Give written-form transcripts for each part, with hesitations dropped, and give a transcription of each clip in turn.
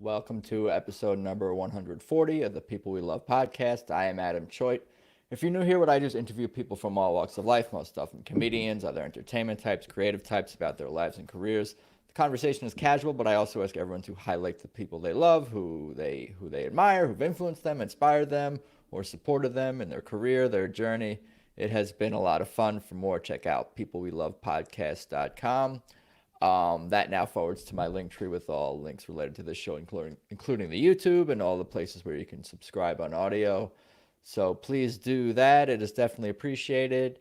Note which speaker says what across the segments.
Speaker 1: Welcome to episode number 140 of the People We Love podcast. I am Adam Choit. If you're new here, what I do is interview people from all walks of life, most often comedians, other entertainment types, creative types about their lives and careers. The conversation is casual, but I also ask everyone to highlight the people they love, who they admire, who've influenced them, inspired them, or supported them in their career, their journey. It has been a lot of fun. For more, check out peoplewelovepodcast.com. That now forwards to my link tree with all links related to this show, including the YouTube and all the places where you can subscribe on audio. So please do that. It is definitely appreciated.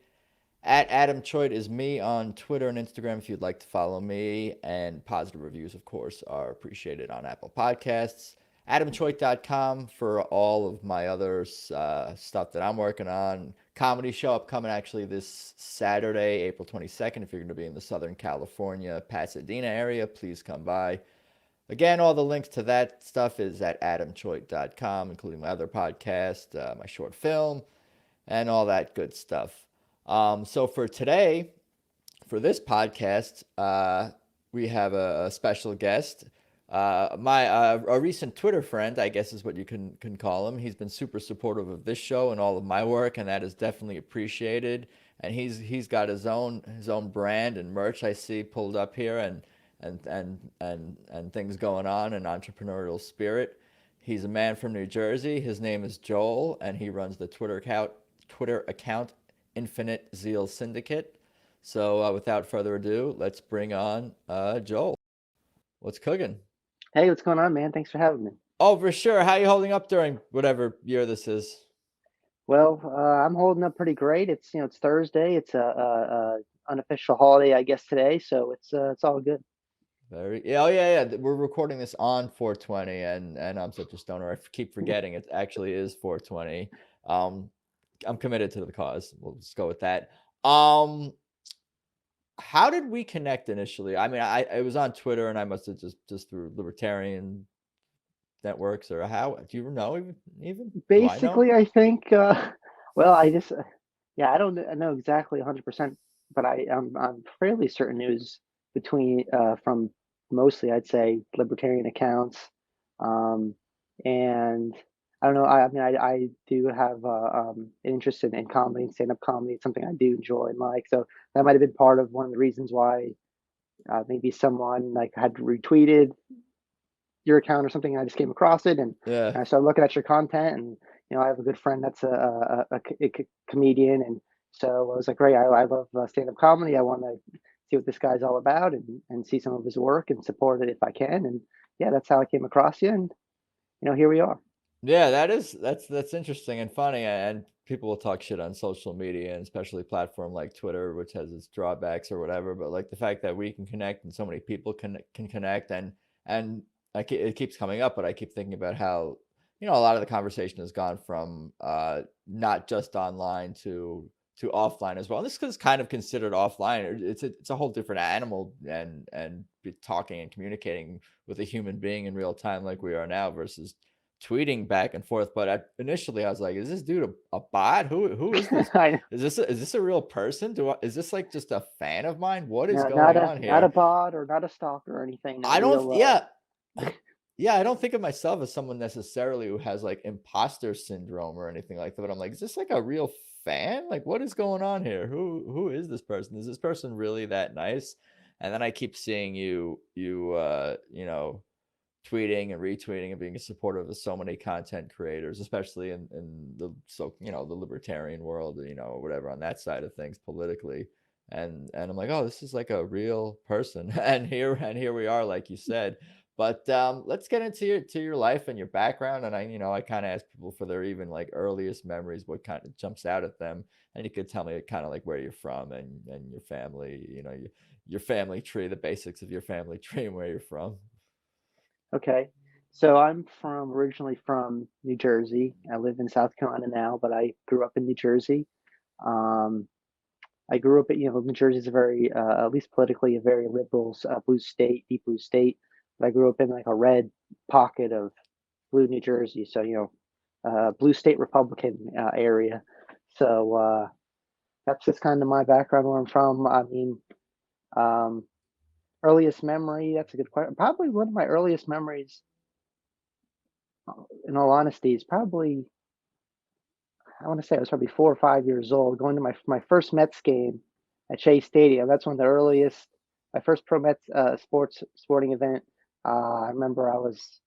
Speaker 1: At Adam Choit is me on Twitter and Instagram if you'd like to follow me. And positive reviews, of course, are appreciated on Apple Podcasts. AdamChoit.com for all of my other stuff that I'm working on. Comedy show upcoming actually this Saturday, April 22nd. If you're going to be in the Southern California, Pasadena area, please come by. Again, all the links to that stuff is at adamchoit.com, including my other podcast, my short film, and all that good stuff. So for today, for this podcast, we have a special guest. A recent Twitter friend, I guess is what you can call him. He's been super supportive of this show and all of my work, and that is definitely appreciated. And he's got his own brand and merch I see pulled up here, and things going on, an entrepreneurial spirit. He's a man from New Jersey. His name is Joel, and he runs the Twitter account Infinite Zeal Syndicate. So without further ado, let's bring on Joel. What's cooking?
Speaker 2: Hey, what's going on, man? Thanks for having me.
Speaker 1: Oh, for sure. How you holding up during whatever year this is?
Speaker 2: Well, I'm holding up pretty great. It's Thursday. It's a unofficial holiday, I guess, today, so it's all good.
Speaker 1: Oh yeah. We're recording this on 420, and I'm such a stoner. I keep forgetting it actually is 420. Um, I'm committed to the cause. We'll just go with that. Um, how did we connect initially? I mean, I was on Twitter, and I must have just through libertarian networks, or how do you know even do I know?
Speaker 2: Basically, I think, well, yeah, I don't know exactly 100%, but I'm fairly certain it was between from mostly, I'd say, libertarian accounts, um, and I don't know. I do have an interest in comedy and stand-up comedy. It's something I do enjoy and like. So that might have been part of one of the reasons why maybe someone like had retweeted your account or something. And I just came across it
Speaker 1: Yeah.
Speaker 2: and I started looking at your content. And I have a good friend that's a comedian, and so I was like, great, I love stand-up comedy. I want to see what this guy's all about and see some of his work and support it if I can. And yeah, that's how I came across you. And here we are.
Speaker 1: Yeah, that's interesting and funny, and people will talk shit on social media, and especially platform like Twitter, which has its drawbacks or whatever. But like the fact that we can connect and so many people can connect, and it keeps coming up, but I keep thinking about how a lot of the conversation has gone from not just online to offline as well. And this is kind of considered offline. It's a whole different animal, and be talking and communicating with a human being in real time like we are now versus tweeting back and forth. But initially I was like, is this dude a bot? Who is this?
Speaker 2: I
Speaker 1: Is this a real person? Is this like just a fan of mine? What is
Speaker 2: No,
Speaker 1: going on
Speaker 2: not a
Speaker 1: here?
Speaker 2: bot or not a stalker or anything. No
Speaker 1: I don't
Speaker 2: real.
Speaker 1: yeah. Yeah, I don't think of myself as someone necessarily who has like imposter syndrome or anything like that. But I'm like, is this like a real fan? Like, what is going on here? Who is this person? Is this person really that nice? And then I keep seeing you tweeting and retweeting and being supportive of so many content creators, especially in the libertarian world, or whatever on that side of things politically. And I'm like, oh, this is like a real person. And here we are, like you said. But let's get into your life and your background. And I kind of ask people for their even like earliest memories, what kind of jumps out at them. And you could tell me kind of like where you're from and your family, your family tree, the basics of your family tree and where you're from.
Speaker 2: Okay. So I'm from originally from New Jersey. I live in South Carolina now, but I grew up in New Jersey. Um, I grew up New Jersey is a very, at least politically, a very liberal, blue state, deep blue state. But I grew up in like a red pocket of blue New Jersey. So, blue state Republican area. So that's just kind of my background where I'm from. I mean, um, earliest memory, that's a good question. Probably one of my earliest memories. in all honesty, is probably, I want to say I was probably 4 or 5 years old, going to my first Mets game at Shea Stadium. That's one of the earliest, my first pro Mets sporting event. I remember I was,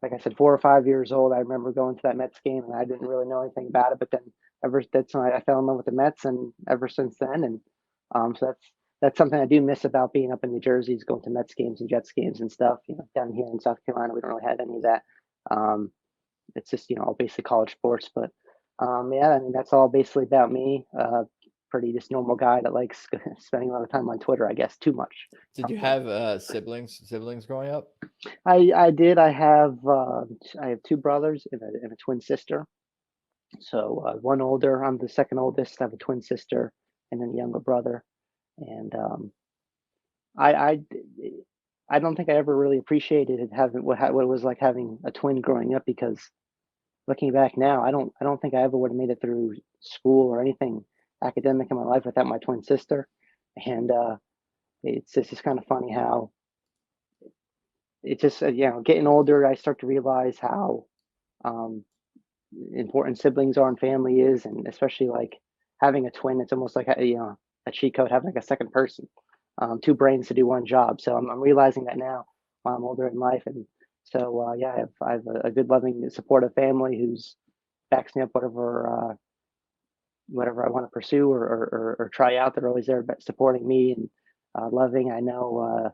Speaker 2: like I said, 4 or 5 years old. I remember going to that Mets game, and I didn't really know anything about it. But then that's when I fell in love with the Mets, and ever since then. And so that's something I do miss about being up in New Jersey, is going to Mets games and Jets games and stuff. Down here in South Carolina, we don't really have any of that. Um, it's just all basically college sports. But yeah, I mean that's all basically about me. Pretty just normal guy that likes spending a lot of time on Twitter, I guess, too much
Speaker 1: Did you
Speaker 2: probably.
Speaker 1: have siblings growing up?
Speaker 2: I did. I have two brothers and a twin sister. So one older. I'm the second oldest. I have a twin sister and then a younger brother. And I I I don't think I ever really appreciated it having what it was like having a twin growing up, because looking back now, I don't think I ever would have made it through school or anything academic in my life without my twin sister. And it's just kind of funny how it's just getting older, I start to realize how um, important siblings are and family is, and especially like having a twin. It's almost like a cheat code, having like a second person, two brains to do one job. So I'm realizing that now while I'm older in life. And so yeah, I have a good, loving, supportive family who's backs me up whatever I want to pursue or try out. They're always there supporting me and loving. I know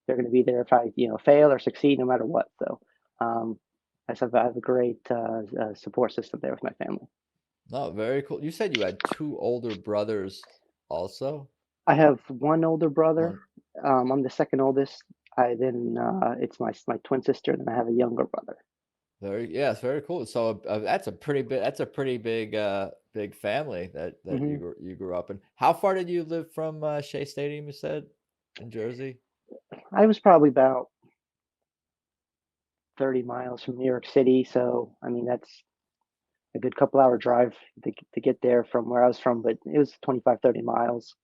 Speaker 2: they're going to be there if I fail or succeed, no matter what. So um, I have a great support system there with my family.
Speaker 1: No, very cool. You said you had two older brothers also?
Speaker 2: I have one older brother.
Speaker 1: One.
Speaker 2: I'm the second oldest. I then it's my twin sister, and then I have a younger brother.
Speaker 1: It's very cool. So that's a pretty big family that
Speaker 2: Hmm.
Speaker 1: you grew up in. How far did you live from Shea Stadium, you said, in Jersey?
Speaker 2: I was probably about 30 miles from New York City, so I mean that's a good couple hour drive to get there from where I was from, but it was 25, 30 miles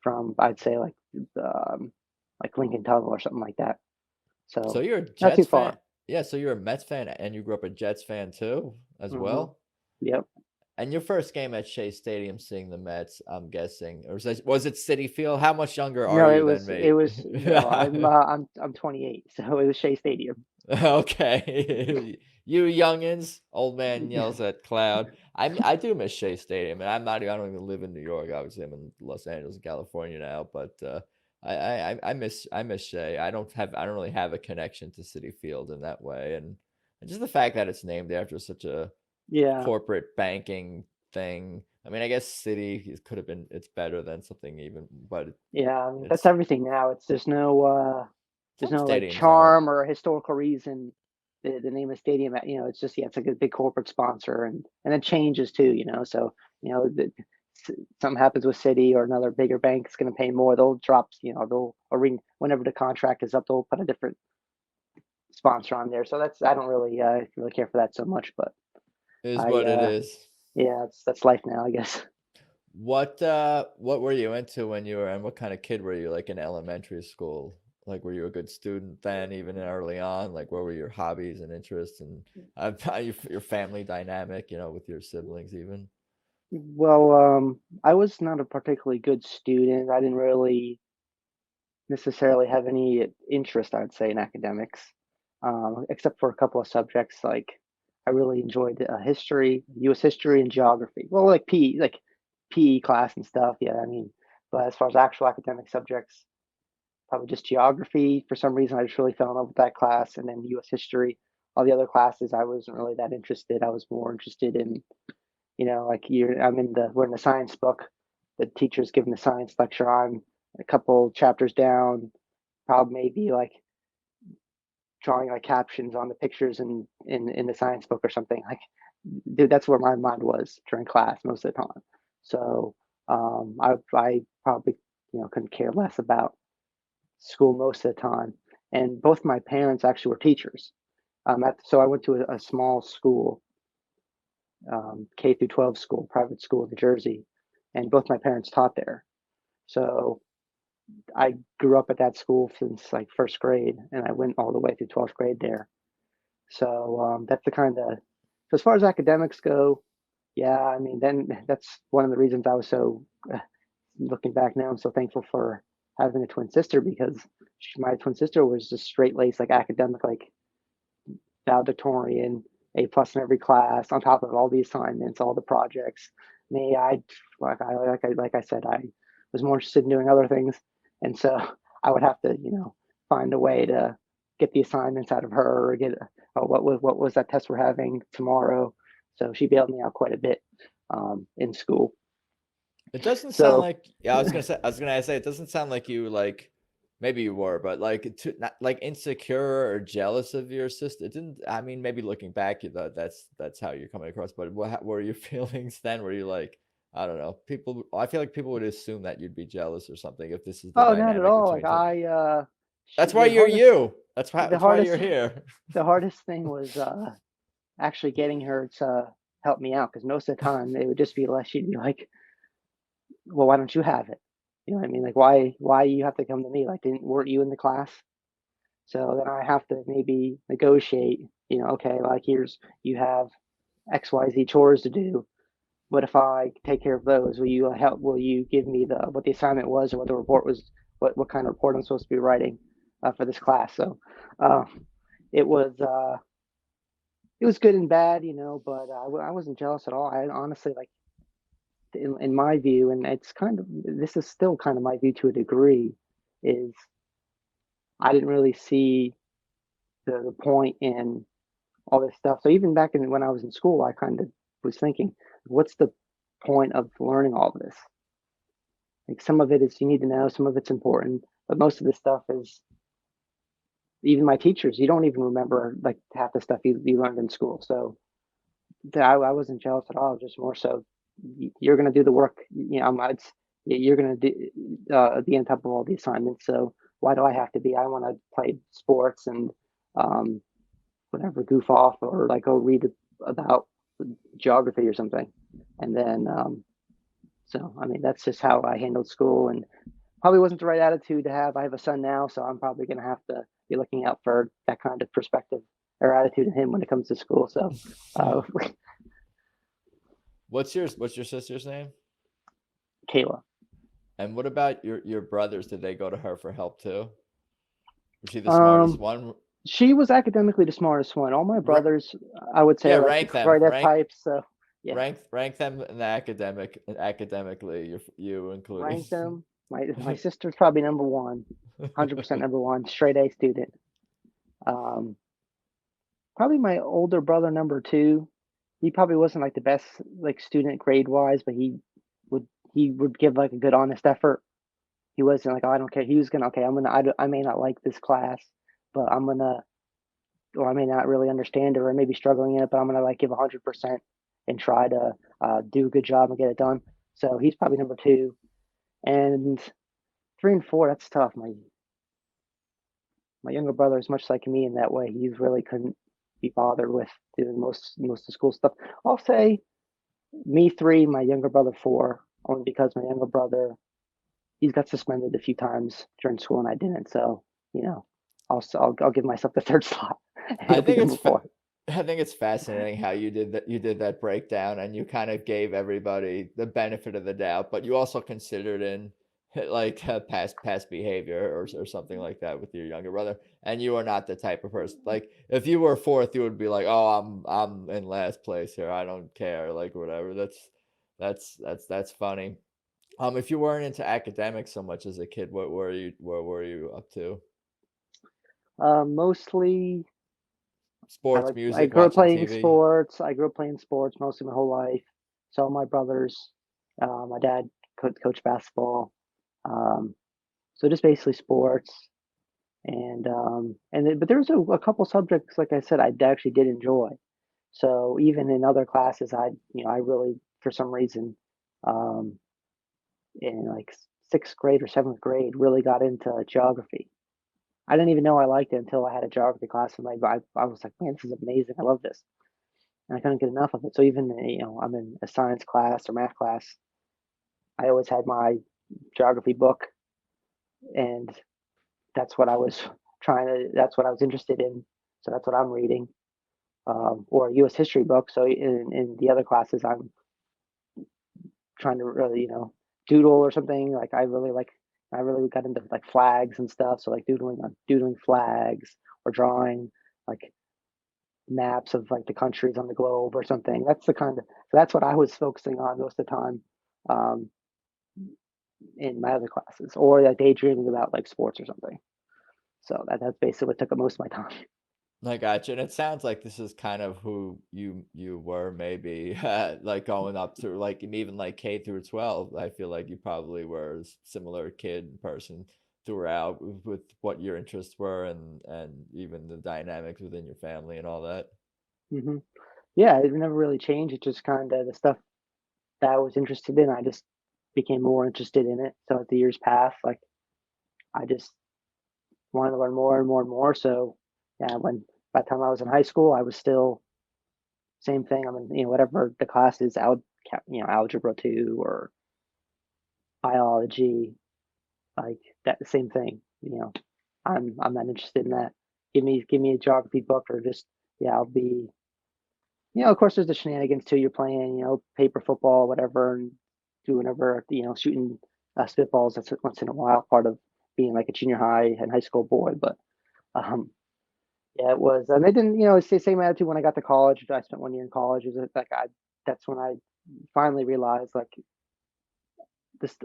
Speaker 2: from, I'd say, like Lincoln Tunnel or something like that.
Speaker 1: So
Speaker 2: So
Speaker 1: you're a
Speaker 2: not too
Speaker 1: Jets fan?
Speaker 2: far.
Speaker 1: Yeah, so you're a Mets fan and you grew up a Jets fan too, as
Speaker 2: Hmm.
Speaker 1: well?
Speaker 2: Yep.
Speaker 1: And your first game at Shea Stadium seeing the Mets, I'm guessing, or was it Citi Field? How much younger are
Speaker 2: No,
Speaker 1: you than
Speaker 2: it
Speaker 1: me?
Speaker 2: was no. I'm 28, so it was Shea Stadium.
Speaker 1: Okay. You youngins, old man yells at cloud. I do miss Shea Stadium, and I don't even live in New York. Obviously, I'm in Los Angeles, California now, but I miss Shea. I don't really have a connection to Citi Field in that way, and just the fact that it's named after such a
Speaker 2: Yeah,
Speaker 1: corporate banking thing. I mean, I guess could have been it's better than something even, but
Speaker 2: yeah. I mean, that's
Speaker 1: it's
Speaker 2: everything now. It's there's
Speaker 1: some
Speaker 2: no like
Speaker 1: stadiums aren't.
Speaker 2: charm or historical reason. The name of the stadium, it's just, yeah, it's like a big corporate sponsor, and it changes too. So you know, the, something happens with City or another bigger bank is going to pay more. They'll drop, they'll or whenever the contract is up, they'll put a different sponsor on there. So I don't really care for that so much, but
Speaker 1: Is
Speaker 2: I
Speaker 1: what it is.
Speaker 2: yeah, that's life now, I guess.
Speaker 1: What were you into when you were and what kind of kid were you, like, in elementary school? Like, were you a good student then, even early on? Like, what were your hobbies and interests and, your family dynamic, with your siblings even?
Speaker 2: Well, I was not a particularly good student. I didn't really necessarily have any interest, I'd say, in academics, except for a couple of subjects. Like I really enjoyed history, U.S. history, and geography. Well, like PE class and stuff. Yeah, I mean, but as far as actual academic subjects, probably just geography. For some reason, I just really fell in love with that class, and then U.S. history. All the other classes, I wasn't really that interested. I was more interested in, like we're in the science book. The teacher's giving the science lecture. I'm a couple chapters down, probably maybe like drawing like captions on the pictures in the science book or something. Like, dude, that's where my mind was during class most of the time. So I probably couldn't care less about school most of the time. And both my parents actually were teachers. So I went to a small school, K through 12 school, private school in New Jersey, and both my parents taught there. So I grew up at that school since like first grade, and I went all the way through 12th grade there. So that's the kind of, so as far as academics go, yeah, I mean, then that's one of the reasons I was so, looking back now, I'm so thankful for having a twin sister because my twin sister was just straight laced, like academic, like valedictorian, A plus in every class, on top of all the assignments, all the projects. Me, like I said, I was more interested in doing other things, and so I would have to, find a way to get the assignments out of her or get, oh, what was that test we're having tomorrow? So she bailed me out quite a bit in school.
Speaker 1: It doesn't sound
Speaker 2: So
Speaker 1: like, yeah, I was gonna say it doesn't sound like you like, maybe you were, but like not like insecure or jealous of your sister. It didn't. I mean, maybe looking back, you thought that's how you're coming across. But what were your feelings then? Were you like, I don't know, people? I feel like people would assume that you'd be jealous or something if this is the
Speaker 2: oh, not at
Speaker 1: dynamic
Speaker 2: all. Like
Speaker 1: between two.
Speaker 2: she
Speaker 1: That's why
Speaker 2: the
Speaker 1: you're
Speaker 2: hardest
Speaker 1: you.
Speaker 2: the
Speaker 1: That's why
Speaker 2: hardest
Speaker 1: you're here.
Speaker 2: the hardest thing was actually getting her to help me out because most of the time it would just be like she'd be like, "Well, why don't you have it?" You know what I mean? Like, why you have to come to me? Like, weren't you in the class? So then I have to maybe negotiate. Okay, like here's you have XYZ chores to do. What if I take care of those? Will you help? Will you give me the what the assignment was or what the report was? What kind of report I'm supposed to be writing for this class? So uh, it was uh, it was good and bad, but I wasn't jealous at all. I honestly like in my view, and it's kind of this is still kind of my view to a degree, is I didn't really see the point in all this stuff. So even back in when I was in school, I kind of was thinking, what's the point of learning all of this? Like some of it is you need to know, some of it's important, but most of this stuff is even my teachers, you don't even remember like half the stuff you learned in school. So I wasn't jealous at all, just more so you're going to do the work. You're going to be on top of all the assignments. So why do I have to be? I want to play sports and um, whatever, goof off or like go read about geography or something. And then, so I mean, that's just how I handled school and probably wasn't the right attitude to have. I have a son now, so I'm probably going to have to be looking out for that kind of perspective or attitude in him when it comes to school. So,
Speaker 1: What's your sister's name?
Speaker 2: Kayla.
Speaker 1: And what about your brothers? Did they go to her for help too? Was she the smartest
Speaker 2: Um,
Speaker 1: one?
Speaker 2: she was academically the smartest one. All my brothers, I would say,
Speaker 1: Yeah,
Speaker 2: are like
Speaker 1: rank them.
Speaker 2: right at types. So yeah,
Speaker 1: Rank them in the academically. You including.
Speaker 2: rank them. My sister's probably number one, 100% number one, straight A student. Um, Probably my older brother number two. He probably wasn't like the best like student grade wise, but would he would give like a good honest effort. He wasn't like, oh, I don't care. He was gonna, okay, I may not like this class, but I'm gonna, or I may not really understand it, or I may be struggling in it, but I'm gonna like give 100% and try to do a good job and get it done. So he's probably number two, and three and four. That's tough. My younger brother is much like me in that way. He really couldn't be bothered with doing most of the school stuff. I'll say me three, my younger brother four, only because my younger brother he's got suspended a few times during school and I didn't. So I'll give myself the third slot.
Speaker 1: I
Speaker 2: He'll be
Speaker 1: think
Speaker 2: number four.
Speaker 1: I think it's fascinating how you did that breakdown and you kind of gave everybody the benefit of the doubt, but you also considered in like past behavior or something like that with your younger brother. And you are not the type of person like if you were fourth, you would be like, oh, I'm in last place here. I don't care, like whatever. That's funny. If you weren't into academics so much as a kid, what were you up to?
Speaker 2: Mostly,
Speaker 1: Sports,
Speaker 2: I
Speaker 1: music,
Speaker 2: grew up
Speaker 1: watching
Speaker 2: playing
Speaker 1: TV.
Speaker 2: sports. I grew up playing sports mostly my whole life. So my brothers, my dad coached basketball. Um, so just basically sports. But there's a couple subjects, like I said, I actually did enjoy. So even in other classes, I really, for some reason, um, in like sixth grade or seventh grade, really got into geography. I didn't even know I liked it until I had a geography class, and I was like, man, this is amazing. I love this, and I couldn't get enough of it. So even I'm in a science class or math class, I always had my geography book, and that's what I was that's what I was interested in. So that's what I'm reading. or a U.S. history book. So in the other classes, I'm trying to really, doodle or something. Like I really got into like flags and stuff. So like doodling flags or drawing like maps of like the countries on the globe or something. So that's what I was focusing on most of the time um, in my other classes, or like daydreaming about like sports or something. So that's basically what took up most of my time.
Speaker 1: I gotcha. And it sounds like this is kind of who you were maybe like going up to like and even like K through 12. I feel like you probably were a similar kid person throughout with what your interests were and even the dynamics within your family and all that.
Speaker 2: hmm Yeah, it never really changed. It just kind of the stuff that I was interested in. I just became more interested in it. So as the years passed, like I just wanted to learn more and more and more. So yeah, when by the time I was in high school, I was still same thing. I mean, whatever the class is, algebra two or biology, like that same thing. I'm not interested in that. Give me a geography book or just yeah, I'll be. Of course, there's the shenanigans too. You're playing, paper football, whatever, and doing whatever, shooting spitballs. That's once in a while part of being like a junior high and high school boy. But um, yeah, it was. And they didn't, it's the same attitude when I got to college. I spent 1 year in college. Is like that's when I finally realized like this.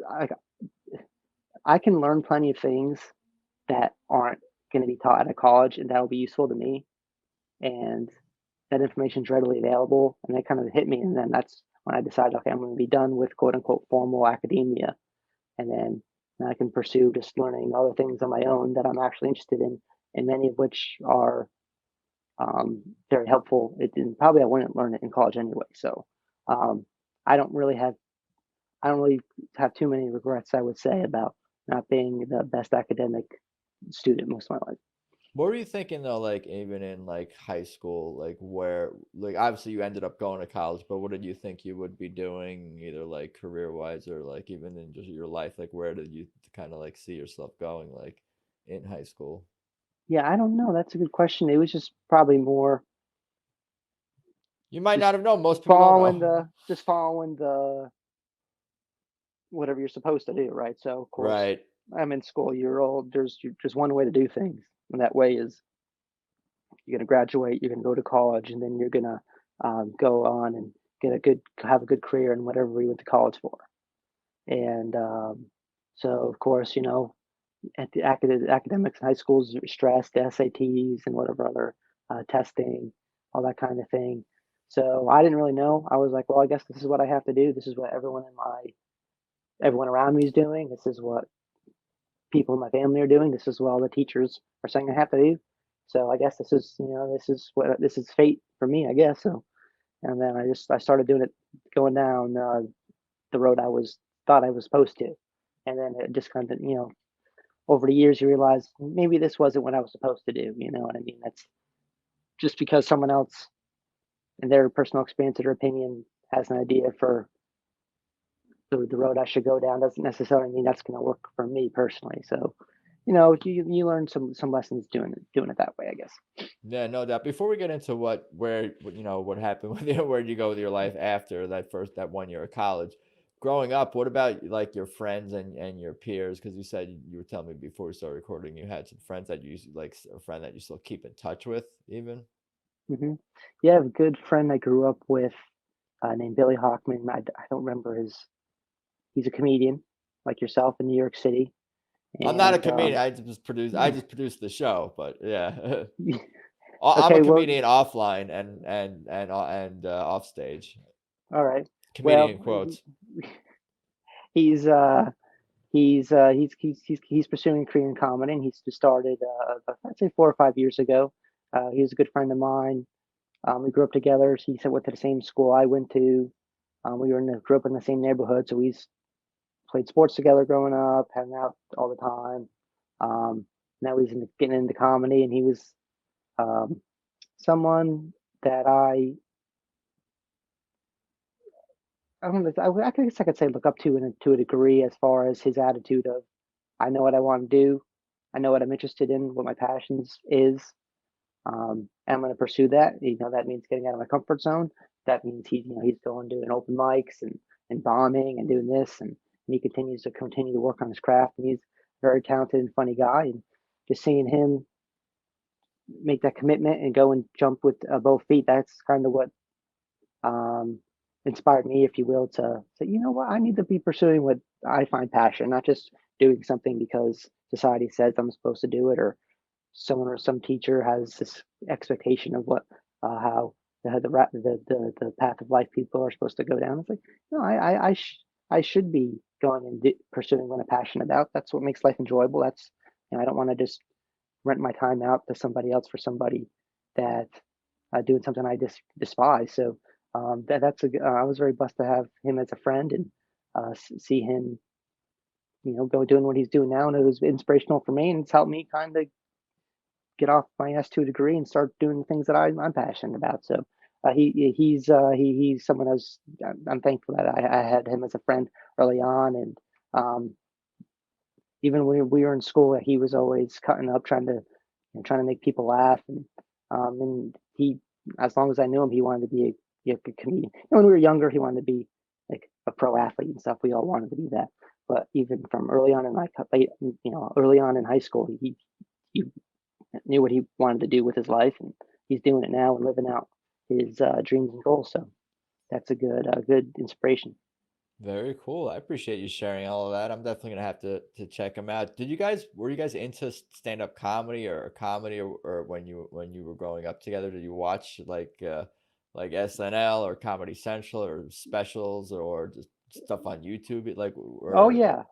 Speaker 2: I can learn plenty of things that aren't going to be taught at a college, and that'll be useful to me. And that information is readily available. And that kind of hit me. And then that's when I decided, okay, I'm going to be done with quote unquote formal academia. And then I can pursue just learning other things on my own that I'm actually interested in, and many of which are very helpful. And probably I wouldn't learn it in college anyway. So um, I don't really have I don't really have too many regrets. I would say about not being the best academic student most of my life.
Speaker 1: What were you thinking though, like even in like high school, like where like obviously you ended up going to college, but what did you think you would be doing either like career wise or like even in just your life? Like where did you kind of like see yourself going like in high school?
Speaker 2: Yeah, I don't know. That's a good question. It was just probably more
Speaker 1: You might
Speaker 2: just
Speaker 1: not have known. Most people don't know.
Speaker 2: just following the whatever you're supposed to do, right? So of course,
Speaker 1: Right.
Speaker 2: I'm in school. There's just one way to do things, and that way is you're gonna graduate, you're gonna go to college, and then you're gonna go on and have a good career in whatever you went to college for. And so of course, at the academics in high schools, stress, the SATs, and whatever other testing, all that kind of thing. So I didn't really know. I was like, well, I guess this is what I have to do. This is what everyone around me is doing. This is what people in my family are doing. This is what all the teachers are saying I have to do. So I guess this is fate for me, I guess. So and then I started doing it, going down the road I was thought I was supposed to, and then it just kind of over the years you realize maybe this wasn't what I was supposed to do. You know what I mean? That's just because someone else in their personal experience or opinion has an idea for the road I should go down doesn't necessarily mean that's going to work for me personally. So, you learn some lessons doing it that way, I guess.
Speaker 1: Yeah, no doubt. Before we get into what happened with you, where did you go with your life after that 1 year of college? Growing up, what about like your friends and your peers? Because you said you were telling me before we started recording, you had some friends that like a friend that you still keep in touch with, even.
Speaker 2: Yeah, I have a good friend I grew up with named Billy Hockman. I don't remember he's a comedian like yourself in New York City.
Speaker 1: I'm not a
Speaker 2: And
Speaker 1: comedian. I just produced the show, but yeah, I'm a
Speaker 2: okay, well,
Speaker 1: comedian offline and off stage.
Speaker 2: all right.
Speaker 1: Comedian
Speaker 2: Well,
Speaker 1: quotes.
Speaker 2: he's he's pursuing Korean comedy, and he's just started I'd say 4 or 5 years ago. He's a good friend of mine. We grew up together. He went to the same school I went to. Grew up in the same neighborhood, so we played sports together growing up, hung out all the time. Now getting into comedy, and he was um, someone that I don't know. I guess I could say look up to a degree as far as his attitude of I know what I want to do, I know what I'm interested in, what my passions is. I'm going to pursue that. That means getting out of my comfort zone. That means he's going doing open mics and bombing and doing this, and he continues to work on his craft. And he's a very talented and funny guy. And just seeing him make that commitment and go and jump with both feet, that's kind of what um, inspired me, if you will, to say, you know what, I need to be pursuing what I find passion, not just doing something because society says I'm supposed to do it, or someone or some teacher has this expectation of what how the path of life people are supposed to go down. It's like, no, I should be going and pursuing what I'm passionate about. That's what makes life enjoyable. That's, I don't want to just rent my time out to somebody else for somebody that doing something I despise. So I was very blessed to have him as a friend, and see him, go doing what he's doing now, and it was inspirational for me, and it's helped me kind of get off my ass to a degree and start doing the things that I'm passionate about. So he's someone I'm thankful that I had him as a friend early on, and um, even when we were in school, he was always cutting up, trying to make people laugh, and he, as long as I knew him, he wanted to be a good comedian. When we were younger, he wanted to be like a pro athlete and stuff. We all wanted to be that, but even from early on in early on in high school, he knew what he wanted to do with his life, and he's doing it now and living out his dreams and goals. So that's a good inspiration.
Speaker 1: Very cool. I appreciate you sharing all of that. I'm definitely gonna have to check them out. Were you guys into stand-up comedy or comedy, or when you were growing up together, did you watch like SNL or Comedy Central or specials or just stuff on YouTube? Like,
Speaker 2: Oh
Speaker 1: or
Speaker 2: yeah,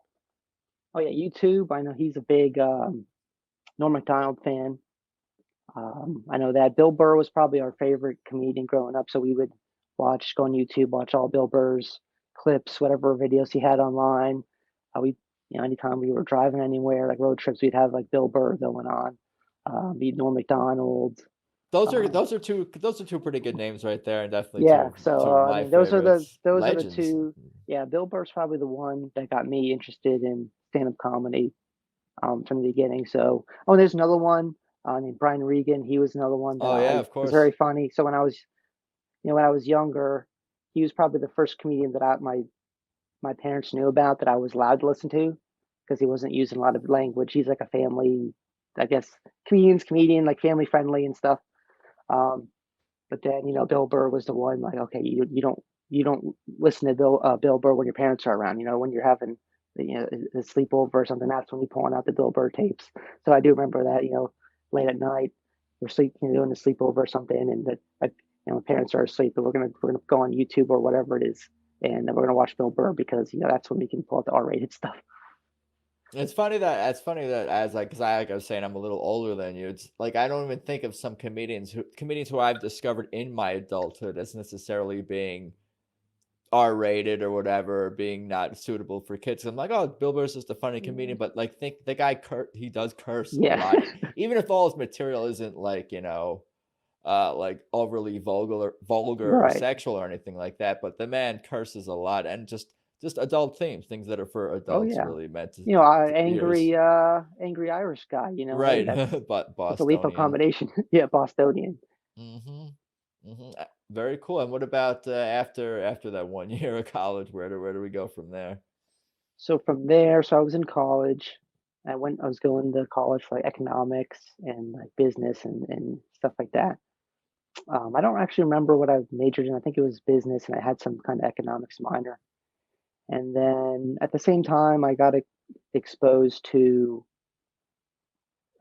Speaker 2: oh yeah, YouTube. I know he's a big Norm Macdonald fan. I know that Bill Burr was probably our favorite comedian growing up, so we would go on YouTube, watch all Bill Burr's clips, whatever videos he had online. We, anytime we were driving anywhere, like road trips, we'd have like Bill Burr going on, be Norm Macdonald. Um,
Speaker 1: those are two pretty good names right there, and definitely
Speaker 2: yeah, so
Speaker 1: two of
Speaker 2: I
Speaker 1: my
Speaker 2: mean,
Speaker 1: favorites.
Speaker 2: those are the
Speaker 1: Legends.
Speaker 2: two. Yeah, Bill Burr's probably the one that got me interested in stand-up comedy from the beginning. So, oh, there's another one named Brian Regan. He was another one that
Speaker 1: Oh yeah,
Speaker 2: I
Speaker 1: of
Speaker 2: was
Speaker 1: course.
Speaker 2: very funny. So when I was younger, he was probably the first comedian that my parents knew about that I was allowed to listen to, because he wasn't using a lot of language. He's like a family, I guess, comedian, like family friendly and stuff. Um, but then, Bill Burr was the one, like, okay, you don't listen to Bill Burr when your parents are around. When you're having a sleepover or something, that's when you pulling out the Bill Burr tapes. So I do remember that, late at night, doing a sleepover or something, and that, like, my parents are asleep, but we're gonna go on YouTube or whatever it is, and then we're gonna watch Bill Burr, because that's when we can pull out the R-rated stuff.
Speaker 1: It's funny that as like, because like I was saying, I'm a little older than you. It's like I don't even think of some comedians who I've discovered in my adulthood as necessarily being R-rated or whatever, being not suitable for kids. I'm like, oh, Bill Burr's just a funny comedian, but like, think the guy he does curse a
Speaker 2: Yeah,
Speaker 1: lot, even if all his material isn't like like overly vulgar or
Speaker 2: right.
Speaker 1: sexual or anything like that. But the man curses a lot, and just adult themes, things that are for
Speaker 2: Oh
Speaker 1: adults,
Speaker 2: yeah.
Speaker 1: really meant to ears.
Speaker 2: Angry Irish guy.
Speaker 1: Right, but
Speaker 2: That's a lethal
Speaker 1: Bostonian.
Speaker 2: combination. Yeah, Bostonian.
Speaker 1: Hmm. Very cool. And what about after that 1 year of college? Where do we go from there?
Speaker 2: So from there, I was in college. I was going to college for like economics and like business and stuff like that. I don't actually remember what I majored in. I think it was business, and I had some kind of economics minor. And then at the same time, I got exposed to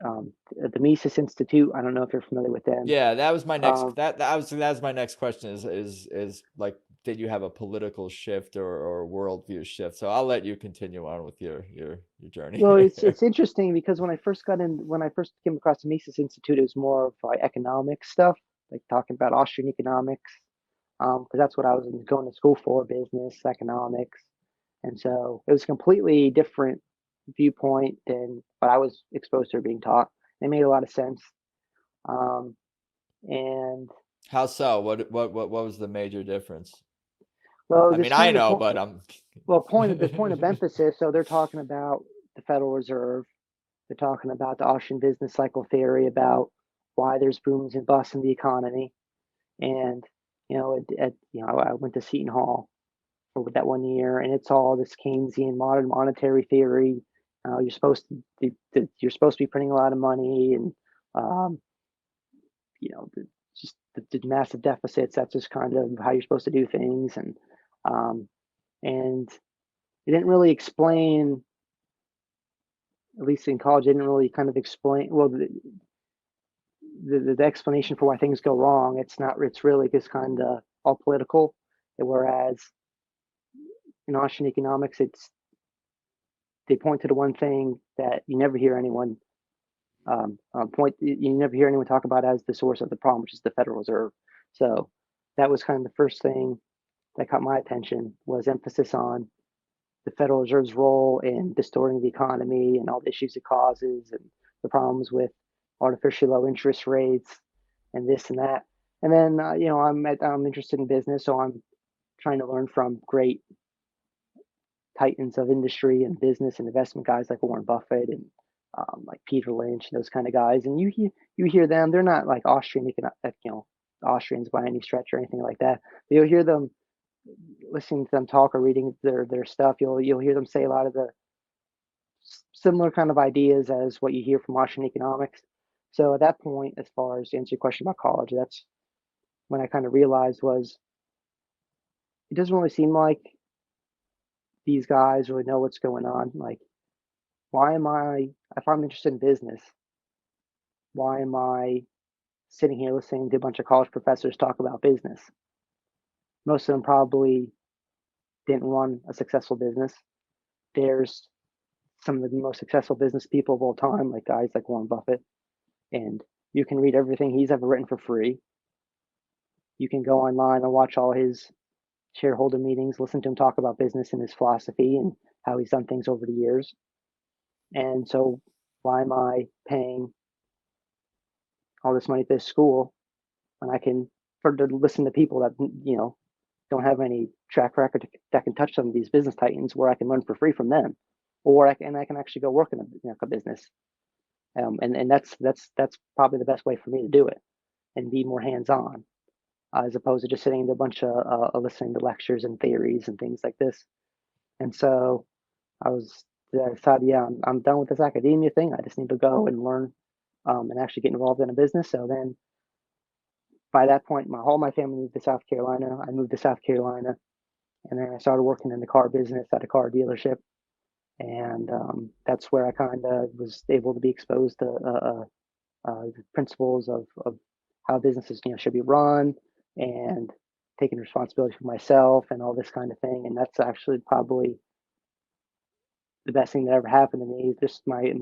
Speaker 2: the Mises Institute. I don't know if you're familiar with them.
Speaker 1: Yeah, that was my next
Speaker 2: Um,
Speaker 1: that was my next question is like, did you have a political shift or worldview shift? So I'll let you continue on with your
Speaker 2: well,
Speaker 1: journey.
Speaker 2: it's interesting because when I first came across the Mises Institute, it was more of like economic stuff, like talking about Austrian economics, because that's what I was going to school for, business, economics. And so it was a completely different viewpoint than what I was exposed to or being taught. It made a lot of sense. Um, and
Speaker 1: How so? What was the major difference?
Speaker 2: well,
Speaker 1: I
Speaker 2: this
Speaker 1: mean, I
Speaker 2: kind of
Speaker 1: know,
Speaker 2: point,
Speaker 1: but I'm
Speaker 2: well, point of emphasis. So they're talking about the Federal Reserve. They're talking about the Austrian business cycle theory, about why there's booms and busts in the economy. And I went to Seton Hall for that 1 year, and it's all this Keynesian modern monetary theory. You're supposed to be printing a lot of money, and um, you know, the massive deficits. That's just kind of how you're supposed to do things, um, and it didn't really explain. At least in college, they didn't really kind of explain. Well, the explanation for why things go wrong. It's not. It's really just kind of all political. Whereas in Austrian economics, they point to the one thing that you never hear anyone point. You never hear anyone talk about as the source of the problem, which is the Federal Reserve. So that was kind of the first thing that caught my attention, was emphasis on the Federal Reserve's role in distorting the economy and all the issues it causes, and the problems with artificially low interest rates and this and that. And then I'm interested in business, so I'm trying to learn from great titans of industry and business and investment guys like Warren Buffett and like Peter Lynch, those kind of guys. And you hear them; they're not like Austrians by any stretch or anything like that. But you'll hear them, listening to them talk or reading their stuff. You'll hear them say a lot of the similar kind of ideas as what you hear from Austrian economics. So at that point, as far as to answer your question about college, that's when I kind of realized was it doesn't really seem like these guys really know what's going on. Like, why am I, if I'm interested in business, why am I sitting here listening to a bunch of college professors talk about business? Most of them probably didn't run a successful business. There's some of the most successful business people of all time, like guys like Warren Buffett, and you can read everything he's ever written for free. You can go online and watch all his shareholder meetings, listen to him talk about business and his philosophy and how he's done things over the years. And so, why am I paying all this money to this school when I can to listen to people that don't have any track record that can touch some of these business titans, where I can learn for free from them, or I can actually go work in a business. And that's probably the best way for me to do it and be more hands on, as opposed to just sitting in a bunch of listening to lectures and theories and things like this. And so I decided, yeah, I'm done with this academia thing. I just need to go and learn, and actually get involved in a business. So then by that point, all my family moved to South Carolina. I moved to South Carolina, and then I started working in the car business at a car dealership. And that's where I kind of was able to be exposed to the principles of how businesses should be run, and taking responsibility for myself and all this kind of thing. And that's actually probably the best thing that ever happened to me. Just my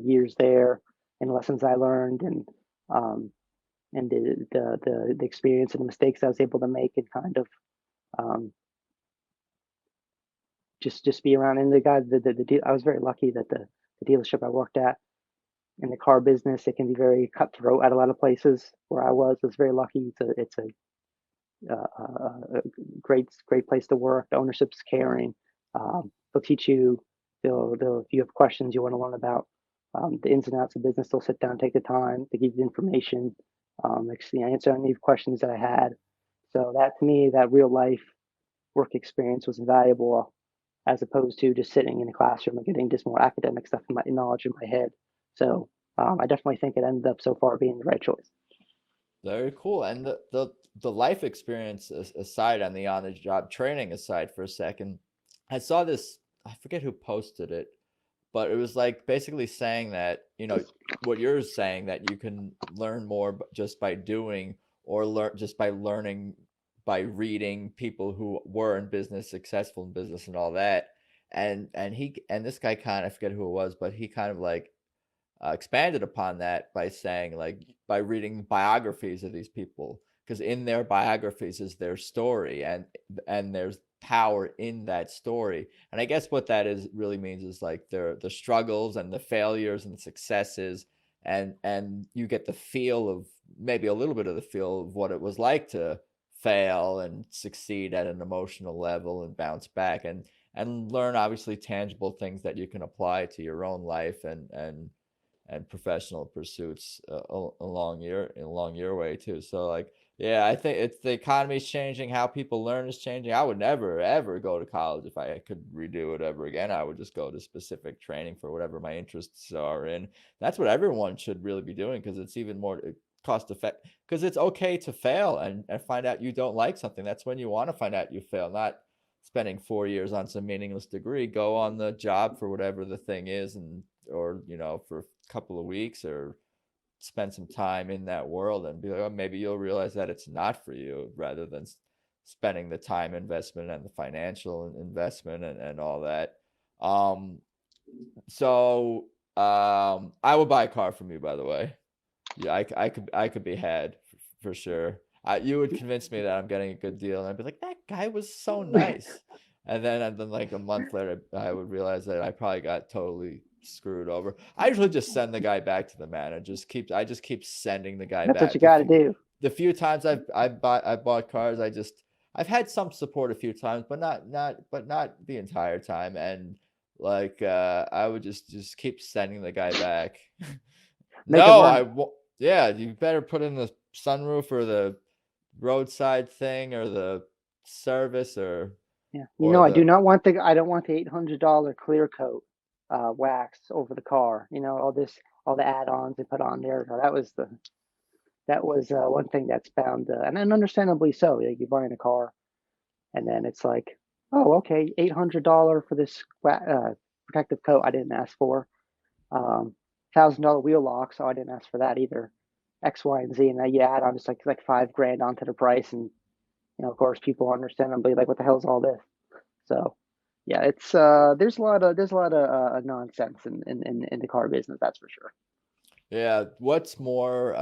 Speaker 2: years there, and lessons I learned, um, and the experience and the mistakes I was able to make, and kind of um, just be around. And the guy, I was very lucky that the dealership I worked at in the car business, it can be very cutthroat at a lot of places. Where I was very lucky. It's a great place to work. The ownership's caring. They'll teach you. If you have questions you want to learn about the ins and outs of business, they'll sit down, take the time to give you information, answer any questions that I had. So that, to me, that real life work experience was invaluable, as opposed to just sitting in a classroom and getting just more academic stuff in my knowledge in my head. So I definitely think it ended up so far being the right choice.
Speaker 1: Very cool. And the life experience aside, and the on the job training aside for a second, I saw this, I forget who posted it, but it was like basically saying that, what you're saying, that you can learn more just by doing, or learn just by learning by reading people who were in business, successful in business and all that. And this guy kind of, I forget who it was, but he kind of like expanded upon that by saying, like, by reading biographies of these people, because in their biographies is their story, and there's power in that story. And I guess what that is really means is like the struggles and the failures and the successes, and you get the feel of, maybe a little bit of the feel of what it was like to fail and succeed at an emotional level and bounce back, and learn obviously tangible things that you can apply to your own life, and and professional pursuits along your way too. So like, yeah, I think it's the economy's changing. How people learn is changing. I would never ever go to college if I could redo it ever again. I would just go to specific training for whatever my interests are in. That's what everyone should really be doing, because it's even more cost effective. Because it's okay to fail and find out you don't like something. That's when you want to find out you fail, not spending 4 years on some meaningless degree. Go on the job for whatever the thing is, and or for a couple of weeks, or spend some time in that world and be like, oh, maybe you'll realize that it's not for you, rather than spending the time investment and the financial investment and all that. Um, so I would buy a car from you, by the way. Yeah, I could be had for sure. You would convince me that I'm getting a good deal, and I'd be like, that guy was so nice. And then like a month later, I would realize that I probably got totally screwed over. I usually just send the guy back to the man. I just keep sending the guy
Speaker 2: That's what
Speaker 1: back.
Speaker 2: you got to do.
Speaker 1: The few times I bought cars, I've had some support a few times, but not the entire time. And like I would just keep sending the guy back.
Speaker 2: Make it
Speaker 1: No,
Speaker 2: money.
Speaker 1: yeah, you better put in the sunroof or the roadside thing or the service
Speaker 2: Yeah,
Speaker 1: or
Speaker 2: I do
Speaker 1: the
Speaker 2: not want I don't want the $800 clear coat wax over the car. All the add-ons they put on there. That was one thing that's bound, and understandably so. Like, you're buying a car, and then it's like, oh, okay, $800 for this protective coat I didn't ask for. $1,000 wheel lock, so I didn't ask for that either. X, Y, and Z, and then you add on just like $5,000 onto the price, and of course, people understandably like, what the hell is all this? So, yeah, it's there's a lot of nonsense in the car business, that's for sure.
Speaker 1: Yeah, what's more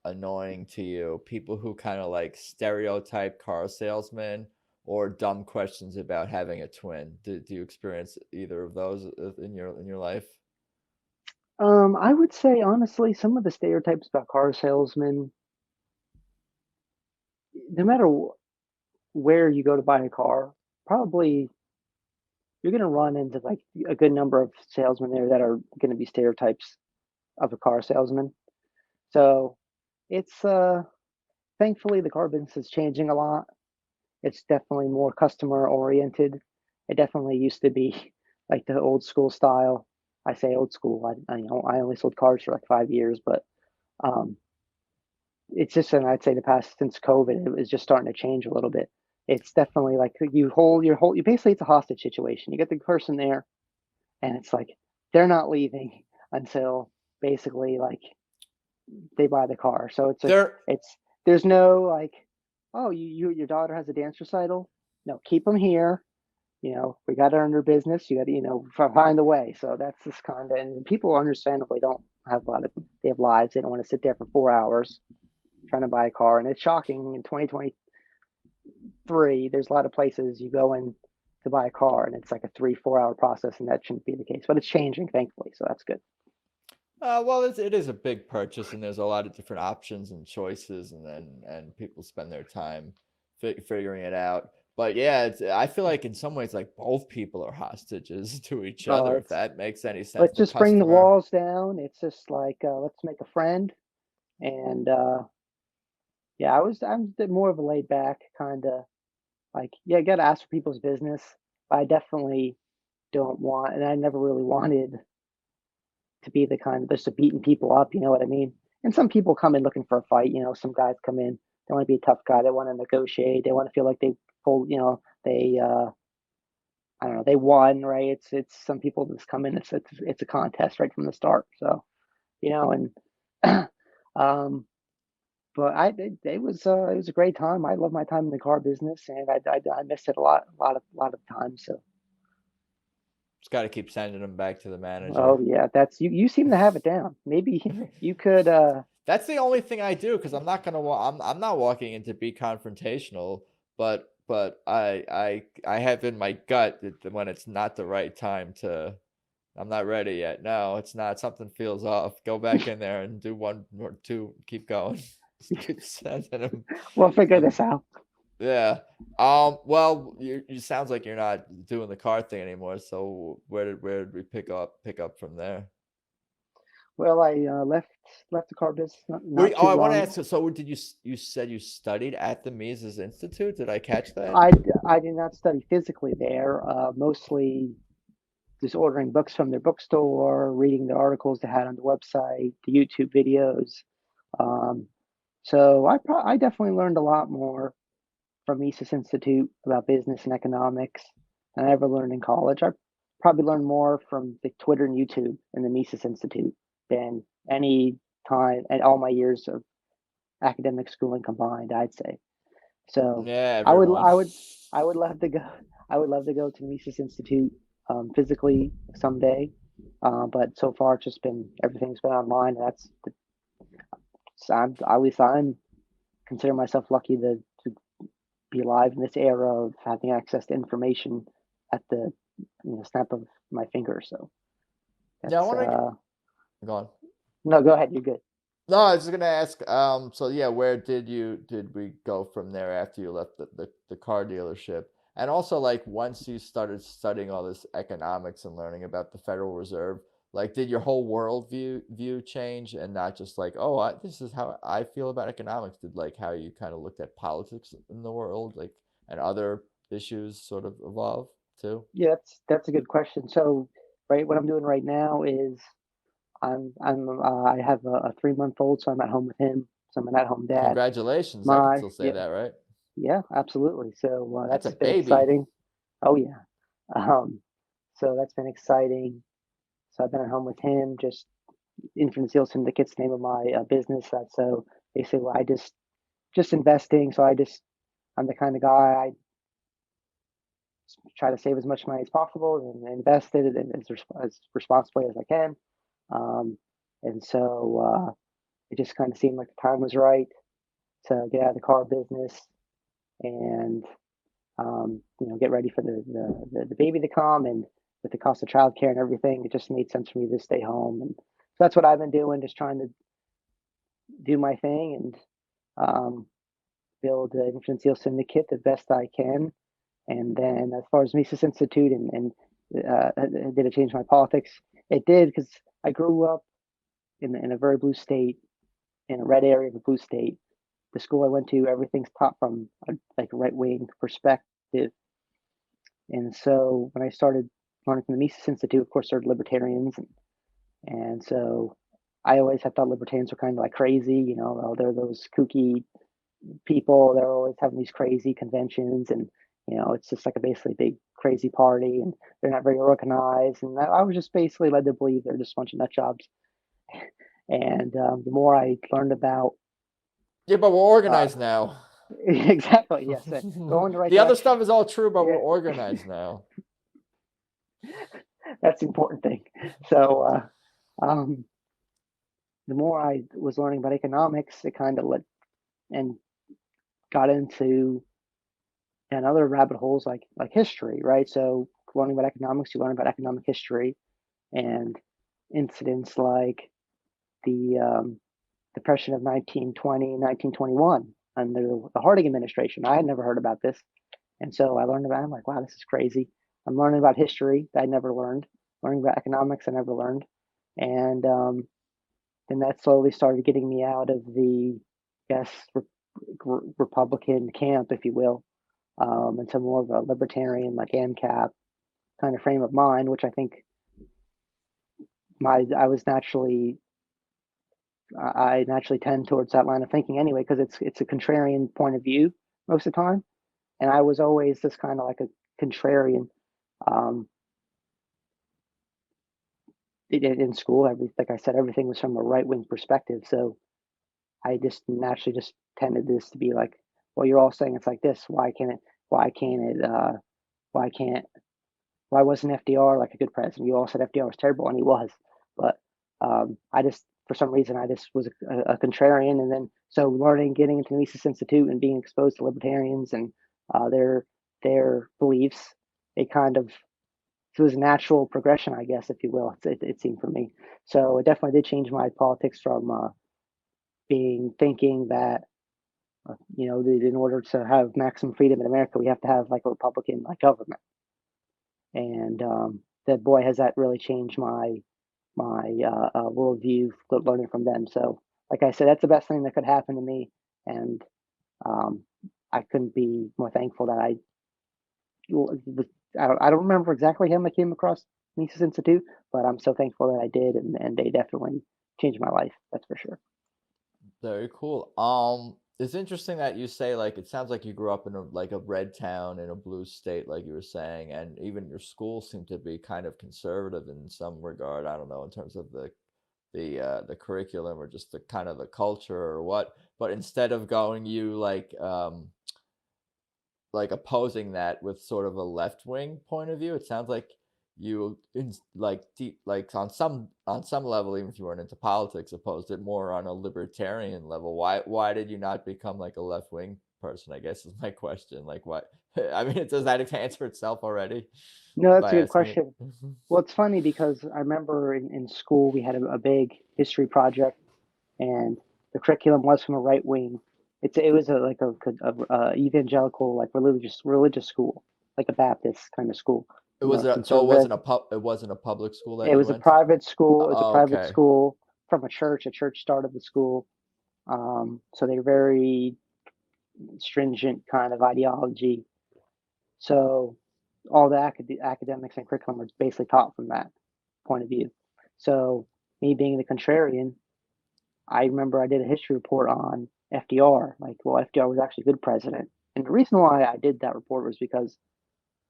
Speaker 1: annoying to you? People who kind of like stereotype car salesmen, or dumb questions about having a twin? Do you experience either of those in your life?
Speaker 2: I would say honestly, some of the stereotypes about car salesmen, no matter where you go to buy a car, probably you're going to run into like a good number of salesmen there that are going to be stereotypes of a car salesman. So it's thankfully the car business is changing a lot. It's definitely more customer oriented. It definitely used to be like the old school style. I say old school. I only sold cars for like 5 years, but um, it's just, and I'd say the past since COVID, it was just starting to change a little bit. It's definitely like you basically, it's a hostage situation. You get the person there, and it's like they're not leaving until basically like they buy the car. So
Speaker 1: There
Speaker 2: it's there's no like, oh, your daughter has a dance recital. No, keep them here. We got to earn their business. You got to find a way. So that's this kind of, and people understandably don't have a lot of, they have lives. They don't want to sit there for 4 hours trying to buy a car. And it's shocking in 2023. There's a lot of places you go in to buy a car, and it's like a 3 4 hour process, and that shouldn't be the case. But it's changing, thankfully. So that's good.
Speaker 1: Well, it is a big purchase, and there's a lot of different options and choices, and people spend their time figuring it out. But yeah, I feel like in some ways, like both people are hostages to each other, if
Speaker 2: It's
Speaker 1: that makes any sense.
Speaker 2: Let's
Speaker 1: The
Speaker 2: just bring the
Speaker 1: customer,
Speaker 2: walls down. It's just like, let's make a friend. And yeah, I'm more of a laid back kind of, like, yeah, I got to ask for people's business. But I definitely don't want, and I never really wanted to be the kind of just beating people up. You know what I mean? And some people come in looking for a fight. Some guys come in, they want to be a tough guy. They want to negotiate. They want to feel like they pulled. They I don't know, they won, right? It's some people just come in. It's a contest right from the start. So and um, but it was a great time. I love my time in the car business, and I missed it a lot of times. So,
Speaker 1: just got to keep sending them back to the manager.
Speaker 2: oh yeah, that's you seem to have it down. Maybe you could.
Speaker 1: That's the only thing I do, because I'm not gonna. I'm not walking in to be confrontational, but I have in my gut that when it's not the right time to. I'm not ready yet. No, it's not. Something feels off. Go back in there and do one or two. Keep going. Just keep sending them.
Speaker 2: We'll figure
Speaker 1: Um,
Speaker 2: this out.
Speaker 1: yeah. Well, you sounds like you're not doing the car thing anymore. So where did we pick up from there?
Speaker 2: Well, I left the car business not
Speaker 1: Oh,
Speaker 2: too
Speaker 1: I want to
Speaker 2: long.
Speaker 1: ask. So, did you said you studied at the Mises Institute? Did I catch that?
Speaker 2: I did not study physically there. Mostly just ordering books from their bookstore, reading the articles they had on the website, the YouTube videos. Um, so I definitely learned a lot more from Mises Institute about business and economics than I ever learned in college. I probably learned more from the Twitter and YouTube and the Mises Institute than any time and all my years of academic schooling combined, I'd say. So
Speaker 1: Yeah,
Speaker 2: I would
Speaker 1: everyone.
Speaker 2: I would I would love to go. I would love to go to the Mises Institute physically someday, but so far it's just been everything's been online. So at least I'm consider myself lucky to be alive in this era of having access to information at the snap of my finger. So
Speaker 1: Yeah, I
Speaker 2: that's
Speaker 1: want to go on.
Speaker 2: no. Go ahead. You're good.
Speaker 1: No, I was just gonna ask. So yeah, where did we go from there after you left the car dealership? And also, like, once you started studying all this economics and learning about the Federal Reserve, like, did your whole world view change, and not just like, oh, this is how I feel about economics? Did, like, how you kind of looked at politics in the world, like, and other issues sort of evolve too?
Speaker 2: Yeah, that's a good question. So, right, what I'm doing right now is I have a 3 month old, so I'm at home with him. So I'm an at home dad.
Speaker 1: Congratulations, I can
Speaker 2: My
Speaker 1: still say
Speaker 2: yeah
Speaker 1: that, right?
Speaker 2: yeah absolutely. So
Speaker 1: That's a
Speaker 2: that's been
Speaker 1: baby.
Speaker 2: exciting. Oh yeah. Um, so that's been exciting. So I've been at home with him. Just Infinite Zeal Syndicate's the name of my business. That's so basically I just investing. So I'm the kind of guy I try to save as much money as possible and invest it and as responsibly as I can. Um, and so it just kind of seemed like the time was right to get out of the car business and get ready for the baby to come. And with the cost of childcare and everything, it just made sense for me to stay home. And so that's what I've been doing, just trying to do my thing and um, build the Infinite Seal Syndicate the best I can. And then as far as Mises Institute did it change my politics? It did because I grew up in a very blue state, in a red area of a blue state. The school I went to, everything's taught from a like right wing perspective. And so when I started learning from the Mises Institute, of course, there are libertarians, and so I always had thought libertarians were kind of like crazy. Oh, they're those kooky people. They're always having these crazy conventions, and it's just like a basically big crazy party, and they're not very organized. And I was just basically led to believe they're just a bunch of nut jobs. And the more I learned about
Speaker 1: Yeah, but we're
Speaker 2: uh,
Speaker 1: organized now.
Speaker 2: exactly, yes, going the right
Speaker 1: The other
Speaker 2: direction.
Speaker 1: stuff is all true, but we're
Speaker 2: Yeah,
Speaker 1: organized now.
Speaker 2: that's the important thing. So um, the more I was learning about economics, it kind of let and got into and other rabbit holes like history, right? So learning about economics, you learn about economic history and incidents like the Depression of 1920, 1921 under the Harding administration. I had never heard about this. And so I learned about it. I'm like, wow, this is crazy. I'm learning about history that I never learned, learning about economics I never learned. And then that slowly started getting me out of the, yes, Republican camp, if you will, into more of a libertarian, like AMCAP kind of frame of mind, which I think I was naturally I naturally tend towards that line of thinking anyway, because it's a contrarian point of view most of the time, and I was always this kind of like a contrarian um, in school. Like I said, everything was from a right wing perspective, so I just naturally just tended this to be like, well, you're all saying it's like this. Why can't it? Why can't it? Why can't? Why wasn't FDR like a good president? You all said FDR was terrible, and he was. But I just, for some reason, I just was a contrarian, and then so learning, getting into the Mises Institute, and being exposed to libertarians and uh, their their beliefs, it kind of it was a natural progression, I guess, if you will. It seemed for me. So it definitely did change my politics from being thinking that in order to have maximum freedom in America, we have to have like a Republican like government. And that boy has that really changed my my worldview, learning from them. So, like I said, that's the best thing that could happen to me, and um, I couldn't be more thankful that I don't remember exactly how I came across Mises Institute, but I'm so thankful that I did, and they definitely changed my life. That's for sure.
Speaker 1: Very cool. It's interesting that you say like it sounds like you grew up in a red town in a blue state, like you were saying, and even your school seemed to be kind of conservative in some regard. I don't know in terms of the curriculum or just the kind of the culture or what. But instead of going you like opposing that with sort of a left wing point of view, it sounds like you in like deep like on some level, even if you weren't into politics, opposed it more on a libertarian level. Why did you not become like a left wing person, I guess is my question. Like what I mean, does that answer itself already
Speaker 2: No, that's
Speaker 1: by
Speaker 2: a good
Speaker 1: asking it?
Speaker 2: question. Well, it's funny because I remember in school we had a big history project, and the curriculum was from a right wing. It was like a evangelical, like religious school, like a Baptist kind of school,
Speaker 1: It was so
Speaker 2: conservative.
Speaker 1: it wasn't a public school that
Speaker 2: It
Speaker 1: you
Speaker 2: was a
Speaker 1: went to?
Speaker 2: private school. It's a
Speaker 1: Oh,
Speaker 2: private
Speaker 1: okay.
Speaker 2: school from a church. A church started the school, so they're very stringent kind of ideology. So all the academics and curriculum are basically taught from that point of view. So me being the contrarian, I remember I did a history report on FDR. Like, well, FDR was actually a good president, and the reason why I did that report was because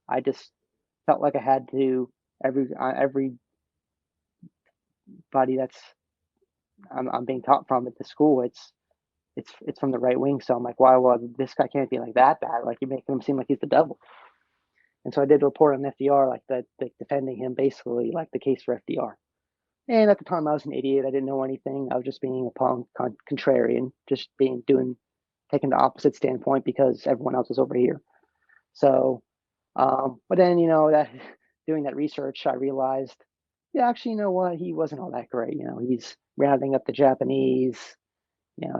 Speaker 2: I just felt like I had to everybody that's I'm being taught from at the school. It's from the right wing. So I'm like, why? Well, this guy can't be like that bad. Like you're making him seem like he's the devil. And so I did a report on FDR, like that, like defending him, basically, like the case for FDR. And at the time, I was an idiot. I didn't know anything. I was just being a punk, contrarian, just taking the opposite standpoint because everyone else was over here. So, but then that doing that research, I realized, yeah, actually, you know what? He wasn't all that great. He's rounding up the Japanese.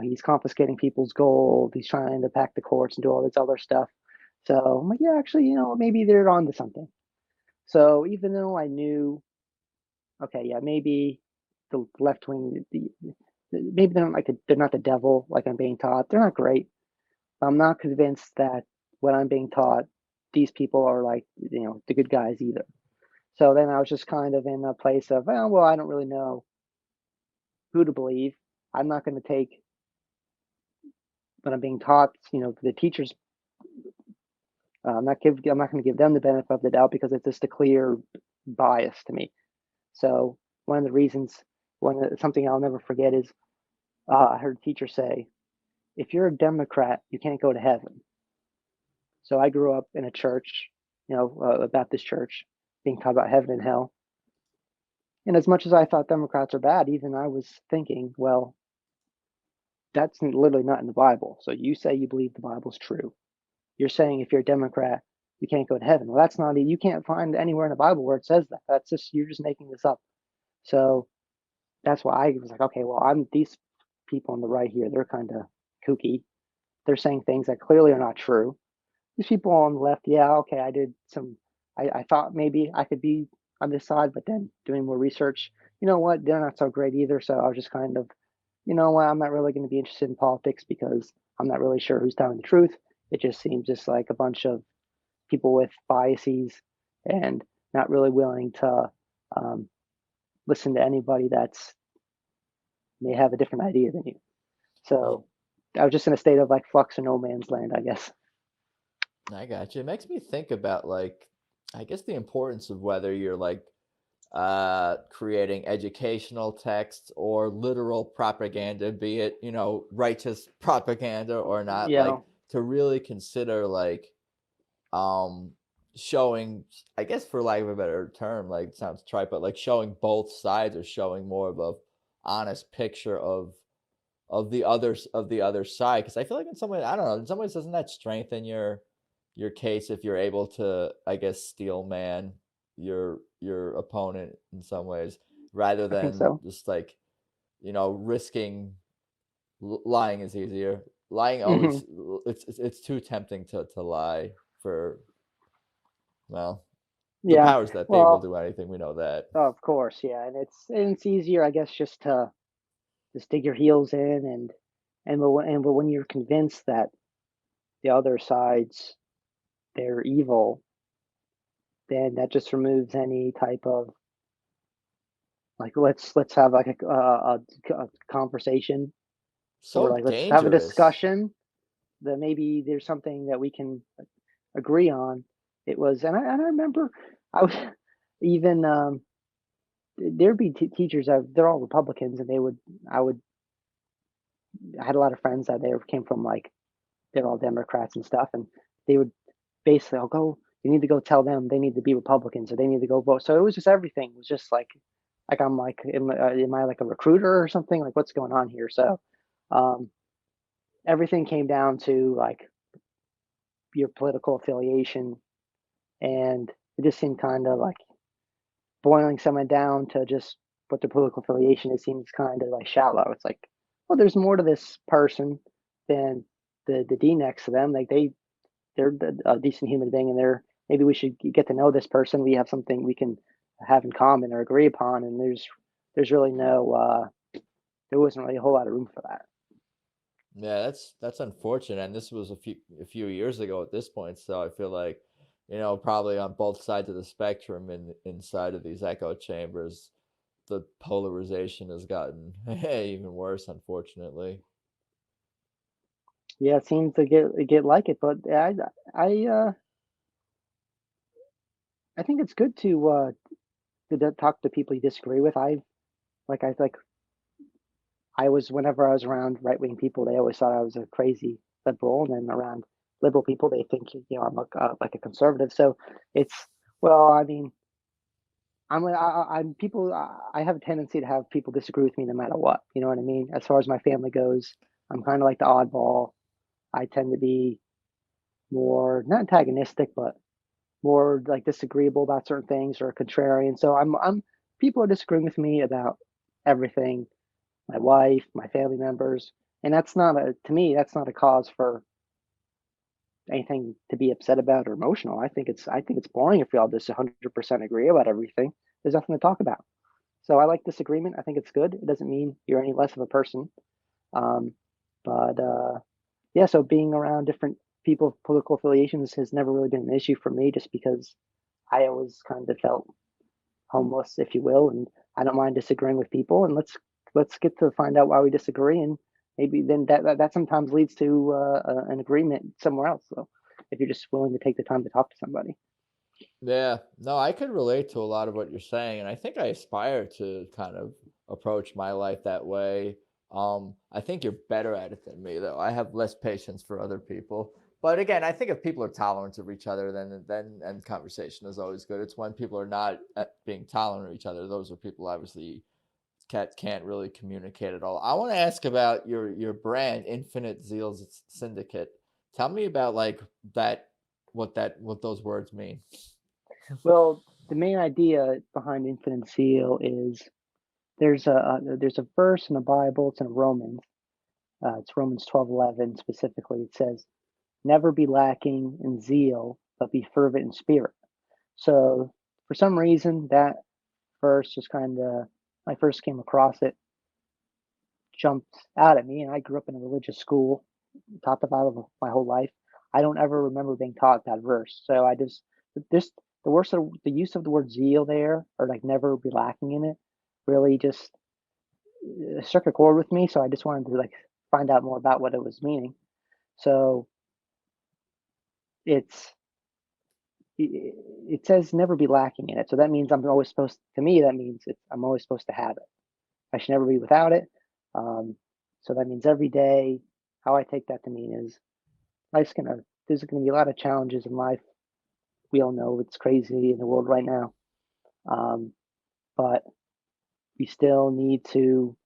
Speaker 2: He's confiscating people's gold. He's trying to pack the courts and do all this other stuff. So I'm like, yeah, actually, maybe they're onto something. So even though I knew, okay, yeah, maybe the left wing, maybe they're not the devil like I'm being taught. They're not great. I'm not convinced that what I'm being taught, these people are like, the good guys either. So then I was just kind of in a place of, well, I don't really know who to believe. I'm not going to take what I'm being taught, the teachers. I'm not going to give them the benefit of the doubt because it's just a clear bias to me. So one of the reasons, something I'll never forget is I heard a teacher say, "If you're a Democrat, you can't go to heaven." So I grew up in a church, a Baptist church, being taught about heaven and hell. And as much as I thought Democrats are bad, even I was thinking, well, that's literally not in the Bible. So you say you believe the Bible's true. You're saying if you're a Democrat, you can't go to heaven. Well, that's not, you can't find anywhere in the Bible where it says that. You're just making this up. So that's why I was like, okay, well, these people on the right here, they're kind of kooky. They're saying things that clearly are not true. These people on the left, yeah, okay, I thought maybe I could be on this side, but then doing more research, you know what, they're not so great either. So I was just kind of, I'm not really going to be interested in politics because I'm not really sure who's telling the truth. It just seems just like a bunch of people with biases and not really willing to um, listen to anybody that's may have a different idea than you.
Speaker 1: Yeah,
Speaker 2: So I was just in a state of like flux and no man's land, I guess.
Speaker 1: I got you. It makes me think about like I guess the importance of whether you're like creating educational text or literal propaganda, be it, righteous propaganda or not,
Speaker 2: Yeah,
Speaker 1: like to really consider like um showing, I guess for lack of a better term, like it sounds trite, but like showing both sides or showing more of a honest picture of the other side. Because I feel like in some ways, I don't know, in some ways doesn't that strengthen your case if you're able to, I guess, steel man your opponent in some ways, rather
Speaker 2: I think
Speaker 1: than
Speaker 2: so.
Speaker 1: just like, risking lying is easier. Lying
Speaker 2: Hmm.
Speaker 1: always, it's too tempting to lie for, well. The
Speaker 2: Yeah.
Speaker 1: powers that be will
Speaker 2: Well,
Speaker 1: do anything. We know that.
Speaker 2: of course, yeah, and it's easier, I guess, just to just dig your heels in but when you're convinced that the other side's they're evil, then that just removes any type of like let's have like a conversation or
Speaker 1: So
Speaker 2: like let's have a
Speaker 1: dangerous.
Speaker 2: discussion that maybe there's something that we can agree on. It was, and I remember I was even there'd be teachers they're all Republicans, and I had a lot of friends that they came from like they're all Democrats and stuff, and they would basically, I'll go. You need to go tell them they need to be Republicans or they need to go vote. So it was just everything was just like I'm like, am I like a recruiter or something? Like what's going on here? So um, everything came down to like your political affiliation, and it just seemed kind of like boiling someone down to just what their political affiliation is seems kind of like shallow. It's like, well, there's more to this person than the D next to them. Like they're a decent human being, and they're maybe we should get to know this person. We have something we can have in common or agree upon, and there's really no there wasn't really a whole lot of room for that.
Speaker 1: Yeah, that's unfortunate. And this was a few years ago at this point, so I feel like, probably on both sides of the spectrum and inside of these echo chambers, the polarization has gotten even worse, unfortunately.
Speaker 2: Yeah, it seems to get like it, but I think it's good to talk to people you disagree with. I I was whenever I was around right wing people, they always thought I was a crazy liberal, and then around liberal people, they think I'm like a conservative. So it's well, I mean, I'm people. I have a tendency to have people disagree with me no matter what. You know what I mean? As far as my family goes, I'm kind of like the oddball. I tend to be more not antagonistic, but more like disagreeable about certain things or contrarian. So I'm people are disagreeing with me about everything, my wife, my family members, and that's not a to me that's not a cause for anything to be upset about or emotional. I think it's boring if we all just 100% agree about everything. There's nothing to talk about. So I like disagreement. I think it's good. It doesn't mean you're any less of a person. Um, but yeah, so being around different people of political affiliations has never really been an issue for me, just because I always kind of felt homeless, if you will, and I don't mind disagreeing with people. And let's get to find out why we disagree, and maybe then that sometimes leads to an agreement somewhere else. So if you're just willing to take the time to talk to somebody.
Speaker 1: Yeah, no, I could relate to a lot of what you're saying, and I think I aspire to kind of approach my life that way. I think you're better at it than me, though. I have less patience for other people. But again, I think if people are tolerant of each other, then and conversation is always good. It's when people are not being tolerant of each other; those are people obviously can't really communicate at all. I want to ask about your brand, Infinite Zeal Syndicate. Tell me about like what those words mean.
Speaker 2: Well, the main idea behind Infinite Seal is there's a verse in the Bible. It's in Romans. It's Romans 12:11 specifically. It says, "Never be lacking in zeal, but be fervent in spirit." So for some reason, that verse just kind of when I first came across it, jumped out at me. And I grew up in a religious school, taught the Bible my whole life. I don't ever remember being taught that verse. So I just the use of the word zeal there, or like never be lacking in it, really just struck a chord with me. So I just wanted to like find out more about what it was meaning. So it's it says never be lacking in it. So that means I'm always supposed to me that means I'm always supposed to have it. I should never be without it. Um, so that means every day, how I take that to mean is life's gonna there's gonna be a lot of challenges in life. We all know it's crazy in the world right now. Um, but we still need to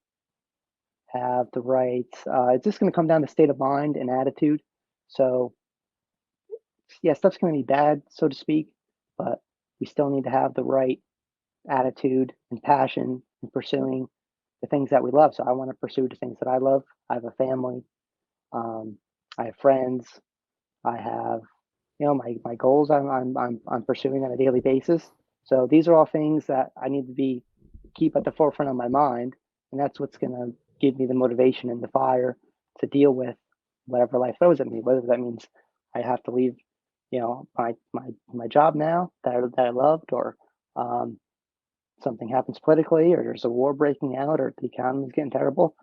Speaker 2: have the right it's just gonna come down to state of mind and attitude. So yeah, stuff's gonna be bad, so to speak, but we still need to have the right attitude and passion in pursuing the things that we love. So I want to pursue the things that I love. I have a family. I have friends. I have, my goals I'm pursuing on a daily basis. So these are all things that I need to be keep at the forefront of my mind, and that's what's going to give me the motivation and the fire to deal with whatever life throws at me. Whether that means I have to leave, my job now that I loved, or um, something happens politically, or there's a war breaking out, or the economy's getting terrible.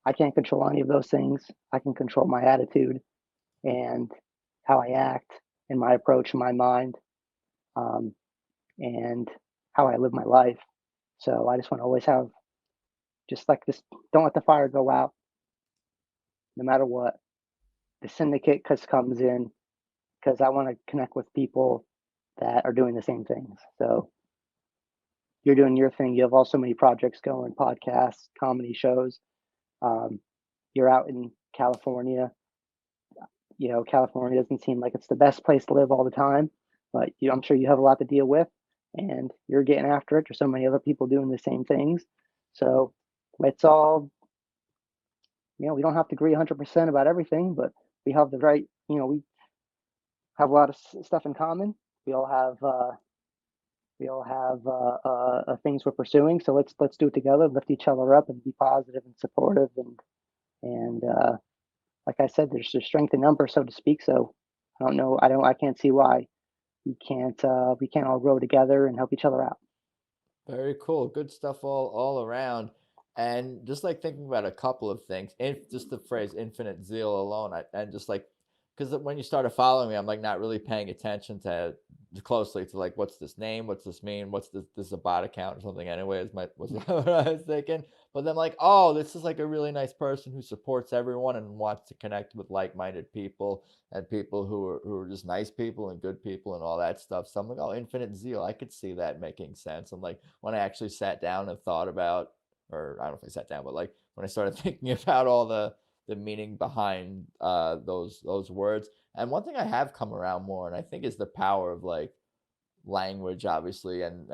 Speaker 2: I can't control any of those things. I can control my attitude and how I act and my approach in my mind, um, and how I live my life. So I just want to always have just like this. Don't let the fire go out, no matter what. The syndicate comes in because I want to connect with people that are doing the same things. So you're doing your thing. You have also many projects going, podcasts, comedy shows. Um, you're out in California. California doesn't seem like it's the best place to live all the time, but I'm sure you have a lot to deal with, and you're getting after it. There's so many other people doing the same things. So let's all, we don't have to agree 100% about everything, but we have the right, we have a lot of stuff in common. We all have, things we're pursuing. So let's do it together, lift each other up, and be positive and supportive. And like I said, there's strength in numbers, so to speak. So I can't see why we can't all grow together and help each other out.
Speaker 1: Very cool. Good stuff all around. And just like thinking about a couple of things, just the phrase infinite zeal alone, and just like, because when you started following me, I'm like not really paying attention to closely to like what's this name, what's this mean, what's this a bot account or something. Anyway, was what I was thinking. But then like, oh, this is like a really nice person who supports everyone and wants to connect with like-minded people and people who are just nice people and good people and all that stuff. So I'm like, oh, infinite zeal. I could see that making sense. I'm like, when I actually sat down and thought about, or I don't know if I sat down, but like when I started thinking about all the meaning behind those words. And one thing I have come around more, and I think is the power of like language, obviously, and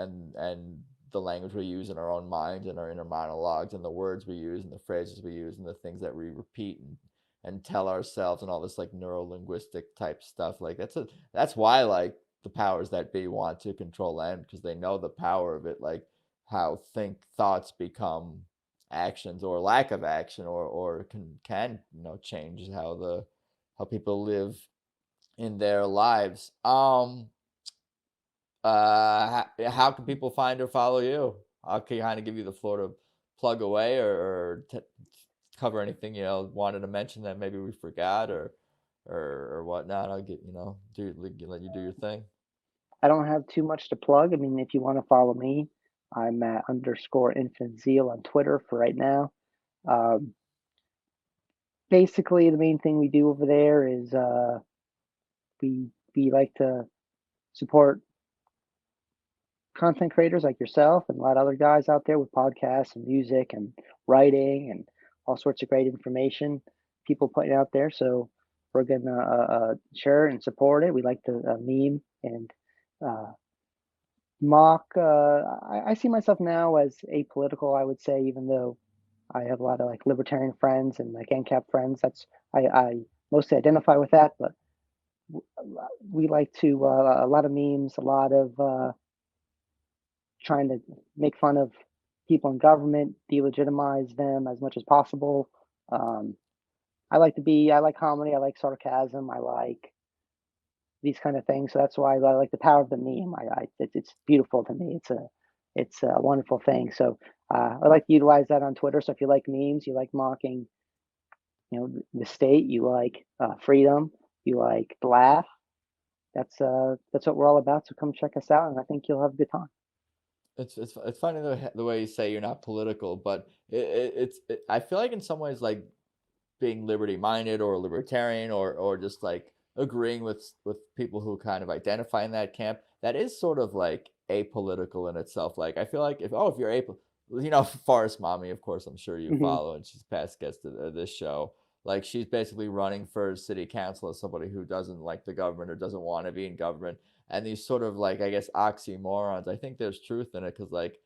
Speaker 1: the language we use in our own minds and our inner monologues and the words we use and the phrases we use and the things that we repeat and tell ourselves and all this like neuro linguistic type stuff. Like that's why like the powers that be want to control land, because they know the power of it, like how thoughts become actions or lack of action, or can change how people live in their lives. How can people find or follow you? I'll kind of give you the floor to plug away, or cover anything wanted to mention that maybe we forgot, or whatnot. I'll get let you do your thing.
Speaker 2: I don't have too much to plug. I mean, if you want to follow me, I'm at underscore infinite zeal on Twitter for right now. Um, Basically, the main thing we do over there is we like to support content creators like yourself and a lot of other guys out there with podcasts and music and writing and all sorts of great information people putting out there. So we're gonna share and support it. We like to meme and uh, mock. I see myself now as apolitical, I would say, even though I have a lot of like libertarian friends and like ANCAP friends. I mostly identify with that, but we like to a lot of memes, a lot of trying to make fun of people in government, delegitimize them as much as possible. Um, I like comedy, I like sarcasm, I like these kind of things. So that's why I like the power of the meme. It's beautiful to me. It's a wonderful thing. So I like to utilize that on Twitter. So if you like memes, you like mocking, the state, you like freedom, you like the laugh. That's what we're all about. So come check us out, and I think you'll have a good time.
Speaker 1: It's funny the way you say you're not political, but I feel like in some ways like being liberty minded or libertarian, or just like agreeing with people who kind of identify in that camp, that is sort of like apolitical in itself. Like I feel like if you're Forrest Mommy, of course I'm sure you
Speaker 2: Hmm.
Speaker 1: follow, and she's past guest of this show. Like she's basically running for city council as somebody who doesn't like the government or doesn't want to be in government, and these sort of like, I guess, oxymorons. I think there's truth in it, because like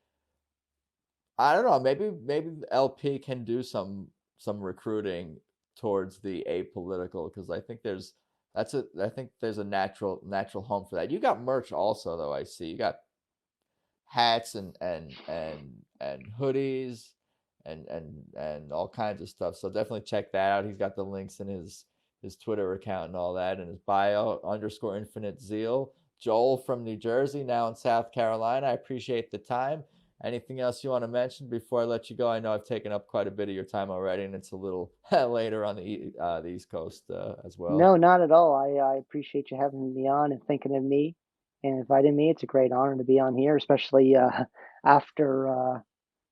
Speaker 1: I don't know, maybe LP can do some recruiting towards the apolitical, because I think there's I think there's a natural home for that. You got merch also, though. I see you got hats and hoodies and all kinds of stuff. So definitely check that out. He's got the links in his Twitter account and all that in his bio _infinite zeal. Joel from New Jersey, now in South Carolina. I appreciate the time. Anything else you want to mention before I let you go? I know I've taken up quite a bit of your time already, and it's a little later on the East Coast as well.
Speaker 2: No, not at all. I appreciate you having me on and thinking of me and inviting me. It's a great honor to be on here, especially after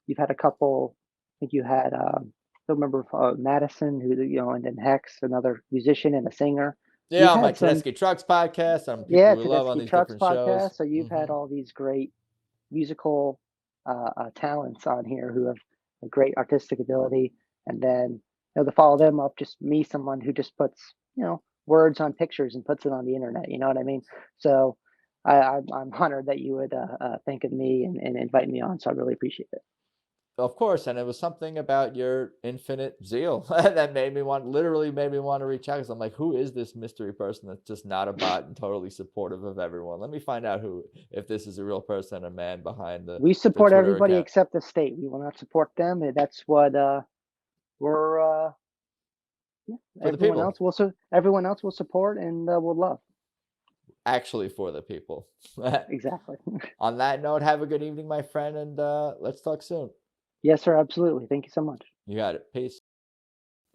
Speaker 2: you've had a couple. I think you had, I don't remember, Madison, and then Hex, another musician and a singer.
Speaker 1: Yeah,
Speaker 2: You've
Speaker 1: on my
Speaker 2: had some,
Speaker 1: Tedeschi Trucks podcast, on people
Speaker 2: yeah,
Speaker 1: we love on
Speaker 2: Tedeschi
Speaker 1: these
Speaker 2: Trucks
Speaker 1: different shows.
Speaker 2: podcast. So you've had all these great musical talents on here who have a great artistic ability, and then to follow them up, just me, someone who just puts words on pictures and puts it on the internet. You know what I mean? So I'm honored that you would think of me and invite me on. So I really appreciate it.
Speaker 1: Of course, and it was something about your infinite zeal that literally made me want to reach out, because I'm like, who is this mystery person that's just not a bot and totally supportive of everyone? Let me find out if this is a real person, a man behind
Speaker 2: We
Speaker 1: the
Speaker 2: support
Speaker 1: Twitter
Speaker 2: everybody
Speaker 1: account.
Speaker 2: except the state. We will not support them. And that's what we're. Yeah,
Speaker 1: For the people.
Speaker 2: everyone else will support and will love.
Speaker 1: Actually, for the people.
Speaker 2: Exactly.
Speaker 1: On that note, have a good evening, my friend, and let's talk soon.
Speaker 2: Yes, sir. Absolutely. Thank you so much.
Speaker 1: You got it. Peace.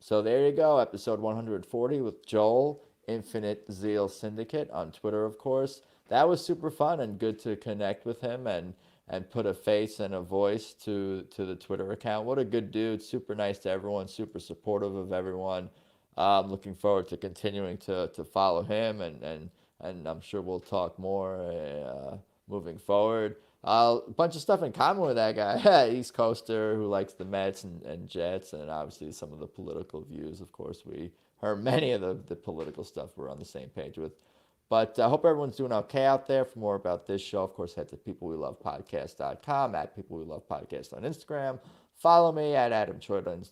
Speaker 1: So there you go, episode 140 with Joel, Infinite Zeal Syndicate, on Twitter, of course. That was super fun and good to connect with him and put a face and a voice to the Twitter account. What a good dude. Super nice to everyone, super supportive of everyone. Looking forward to continuing to follow him, and I'm sure we'll talk more moving forward. A bunch of stuff in common with that guy. East Coaster who likes the Mets and Jets, and obviously some of the political views. Of course, we heard many of the political stuff we're on the same page with. But I hope everyone's doing okay out there. For more about this show, of course, head to peoplewelovepodcast.com, at peoplewelovepodcast on Instagram. Follow me at Adam Choid on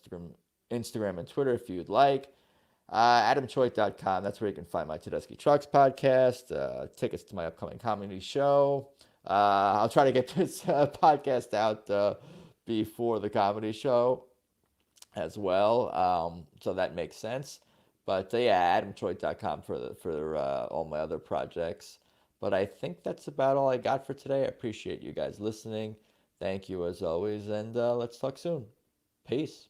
Speaker 1: Instagram and Twitter if you'd like. AdamChoit.com. That's where you can find my Tedeschi Trucks podcast, tickets to my upcoming comedy show. I'll try to get this podcast out before the comedy show as well, so that makes sense. But yeah, AdamChoit.com for all my other projects. But I think that's about all I got for today. I appreciate you guys listening. Thank you as always, and let's talk soon. Peace.